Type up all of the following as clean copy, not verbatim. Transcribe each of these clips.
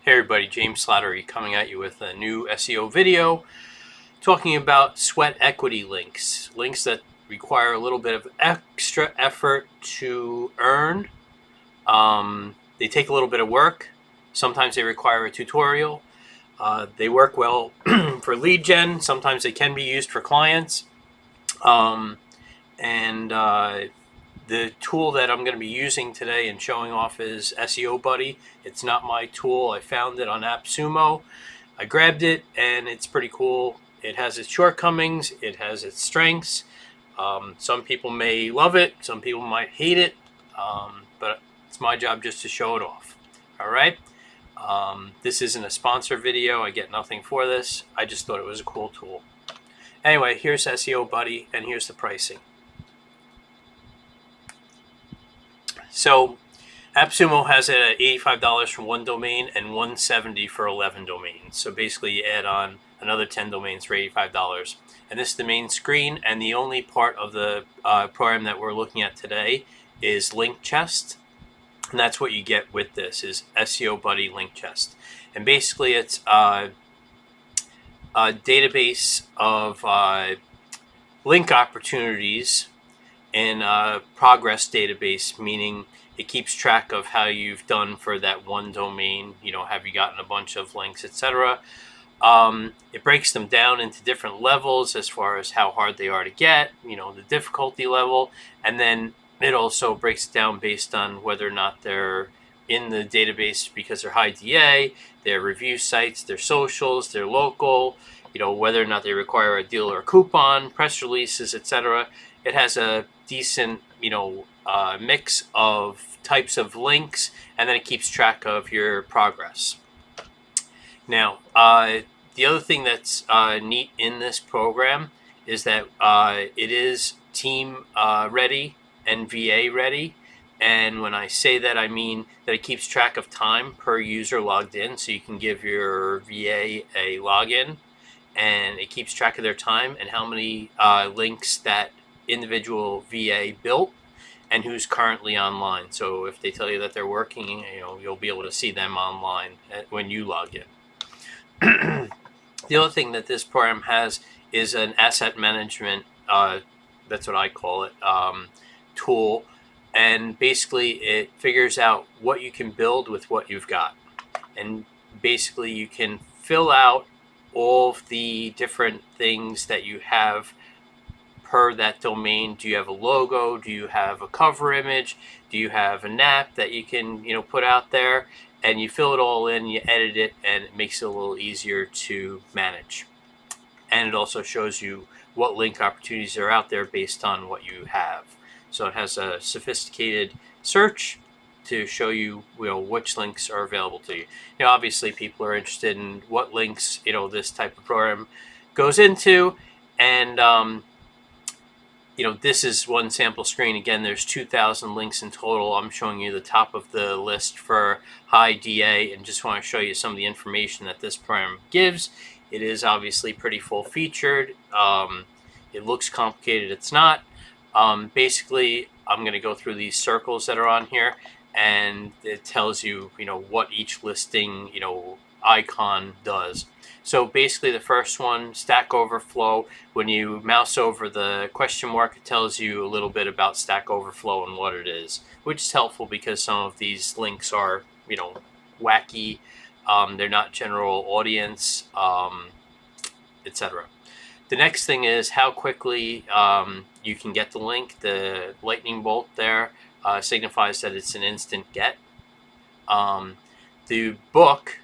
Hey everybody, James Slattery coming at you with a new SEO video talking about sweat equity links. Links that require a little bit of extra effort to earn. They take a little bit of work. Sometimes they require a tutorial. They work well for lead gen. Sometimes they can be used for clients. And the tool that I'm going to be using today and showing off is SEO Buddy. It's not my tool. I found it on AppSumo. I grabbed it and it's pretty cool. It has its shortcomings. It has its strengths. Some people may love it. Some people might hate it. But it's my job just to show it off. All right. This isn't a sponsor video. I get nothing for this. I just thought it was a cool tool. Anyway, here's SEO Buddy and here's the pricing. So AppSumo has it at $85 for one domain and $170 for 11 domains. So basically you add on another 10 domains for $85. And this is the main screen, and the only part of the program that we're looking at today is Link Chest. And that's what you get with this, is SEO Buddy Link Chest. And basically it's a database of link opportunities in a progress database, meaning it keeps track of how you've done for that one domain. You know, have you gotten a bunch of links, etc. It breaks them down into different levels as far as how hard they are to get, you know, the difficulty level, and then it also breaks it down based on whether or not they're in the database because they're high DA, their review sites, their socials, their local, you know, whether or not they require a deal or a coupon, press releases, etc. It has a decent, you know, mix of types of links, and then it keeps track of your progress. Now, the other thing that's neat in this program is that it is team ready and VA ready. And when I say that, I mean that it keeps track of time per user logged in, so you can give your VA a login, and it keeps track of their time and how many links that individual VA built and who's currently online. So if they tell you that they're working, you know, you'll be able to see them online when you log in. The other thing that this program has is an asset management, that's what I call it, tool. And basically it figures out what you can build with what you've got. And basically you can fill out all of the different things that you have per that domain. Do you have a logo? Do you have a cover image? Do you have a NAP that you can, you know, put out there? And you fill it all in, you edit it, and it makes it a little easier to manage. And it also shows you what link opportunities are out there based on what you have. So it has a sophisticated search to show you, you know, which links are available to you. You know, obviously people are interested in what links, you know, this type of program goes into. And you know, this is one sample screen. Again, there's 2,000 links in total. I'm showing you the top of the list for high DA, and just want to show you some of the information that this program gives. It is obviously pretty full featured. It looks complicated. It's not. Basically, I'm going to go through these circles that are on here, and it tells you, you know, what each listing, you know, icon does. So basically the first one, Stack Overflow, when you mouse over the question mark, it tells you a little bit about Stack Overflow and what it is, which is helpful because some of these links are, you know, wacky. They're not general audience, etc. The next thing is how quickly you can get the link. The lightning bolt there signifies that it's an instant get. The book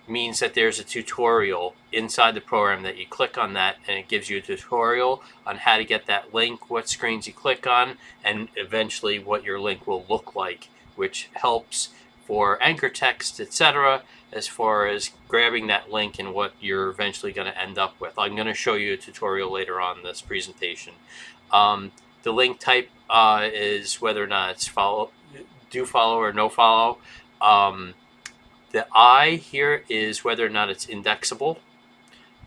means that there's a tutorial inside the program that you click on that, and it gives you a tutorial on how to get that link, what screens you click on, and eventually what your link will look like, which helps for anchor text, etc., as far as grabbing that link and what you're eventually going to end up with. I'm going to show you a tutorial later on in this presentation. The link type is whether or not it's do follow or no follow. The I here is whether or not it's indexable.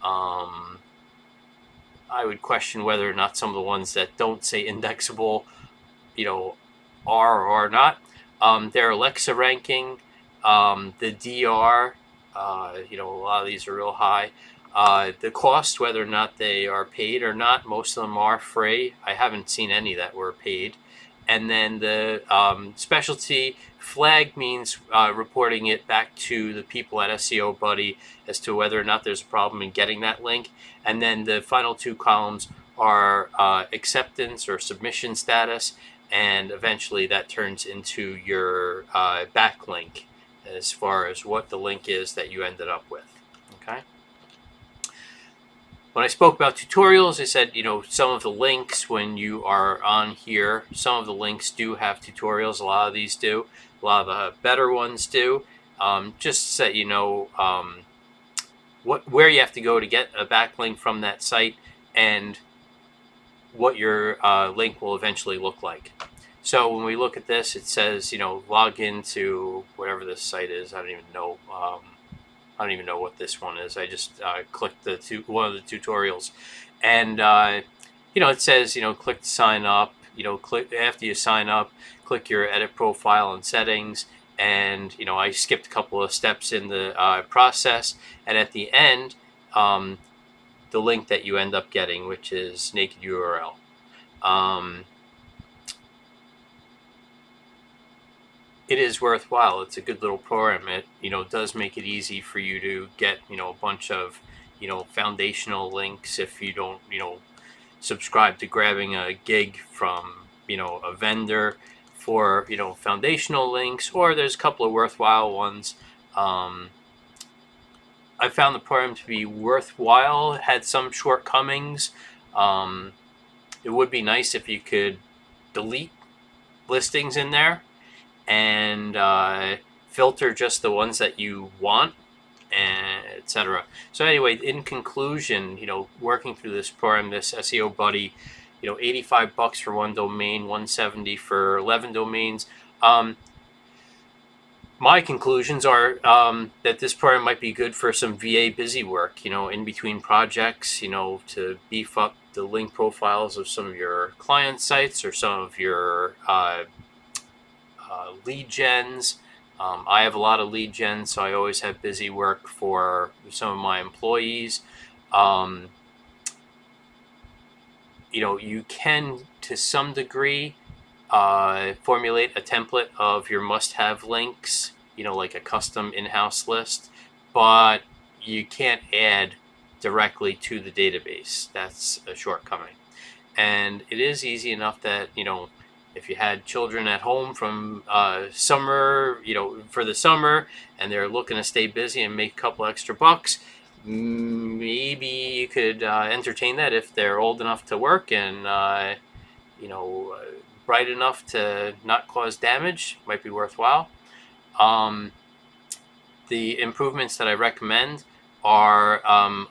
I would question whether or not some of the ones that don't say indexable, you know, are or are not. Their Alexa ranking, the DR A lot of these are real high. The cost, whether or not they are paid or not, most of them are free. I haven't seen any that were paid. And then the specialty flag means reporting it back to the people at SEO Buddy as to whether or not there's a problem in getting that link. And then the final two columns are acceptance or submission status, and eventually that turns into your backlink as far as what the link is that you ended up with. Okay. When I spoke about tutorials, I said, some of the links when you are on here, some of the links do have tutorials. A lot of these do. A lot of the better ones do. Just so you know where you have to go to get a backlink from that site and what your link will eventually look like. So when we look at this, it says, log into whatever this site is. I don't even know. I don't even know what this one is. I just clicked one of the tutorials, and it says, click to sign up. Click after you sign up, click your edit profile and settings, and I skipped a couple of steps in the process, and at the end, the link that you end up getting, which is naked URL. It is worthwhile. It's a good little program. It does make it easy for you to get a bunch of foundational links if you don't subscribe to grabbing a gig from a vendor for foundational links, or there's a couple of worthwhile ones. I found the program to be worthwhile. It had some shortcomings. It would be nice if you could delete listings in there and filter just the ones that you want, and etc. So anyway, in conclusion, working through this program, this SEO Buddy, $85 for one domain, $170 for 11 domains. My conclusions are that this program might be good for some VA busy work, in between projects, to beef up the link profiles of some of your client sites or some of your lead gens. I have a lot of lead gens, so I always have busy work for some of my employees. You can, to some degree, formulate a template of your must-have links, like a custom in-house list, but you can't add directly to the database. That's a shortcoming. And it is easy enough that, if you had children at home from summer, for the summer, and they're looking to stay busy and make a couple extra bucks, maybe you could entertain that if they're old enough to work and, bright enough to not cause damage. Might be worthwhile. The improvements that I recommend are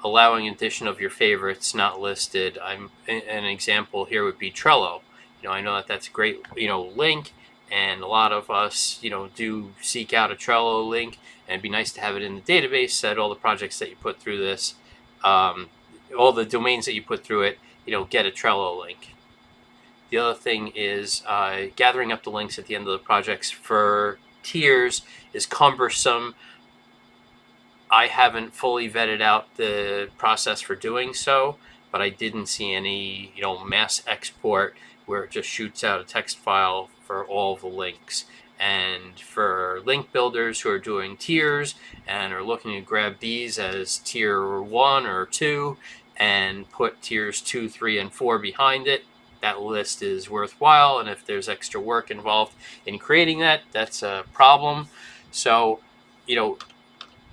allowing addition of your favorites not listed. An example here would be Trello. I know that that's a great, link, and a lot of us, do seek out a Trello link, and it'd be nice to have it in the database that all the projects that you put through this, all the domains that you put through it, get a Trello link. The other thing is gathering up the links at the end of the projects for tiers is cumbersome. I haven't fully vetted out the process for doing so, but I didn't see any, mass export where it just shoots out a text file for all the links. And for link builders who are doing tiers and are looking to grab these as tier 1 or 2 and put tiers 2, 3, and 4 behind it, that list is worthwhile. And if there's extra work involved in creating that, that's a problem. So,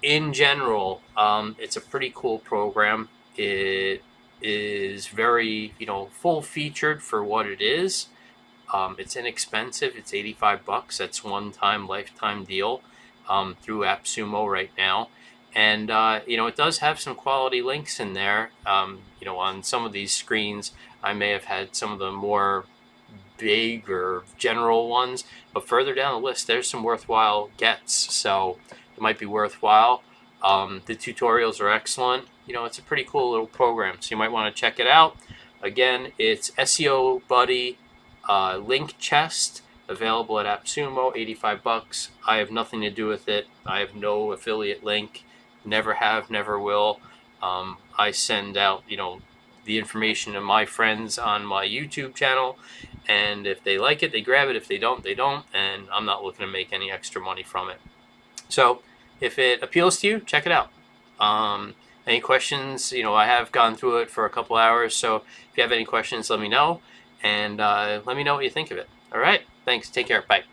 in general, it's a pretty cool program. It is very, full-featured for what it is. It's inexpensive. It's $85. That's one-time, lifetime deal through AppSumo right now. And, it does have some quality links in there. On some of these screens, I may have had some of the more big or general ones, but further down the list, there's some worthwhile gets. So it might be worthwhile. The tutorials are excellent. It's a pretty cool little program, so you might want to check it out. Again, it's SEO Buddy Link Chest, available at AppSumo, $85. I have nothing to do with it. I have no affiliate link. Never have, never will. I send out, the information to my friends on my YouTube channel, and if they like it, they grab it. If they don't, they don't, and I'm not looking to make any extra money from it. So if it appeals to you, check it out. Any questions? I have gone through it for a couple hours, so if you have any questions, let me know, and let me know what you think of it. All right, thanks. Take care. Bye.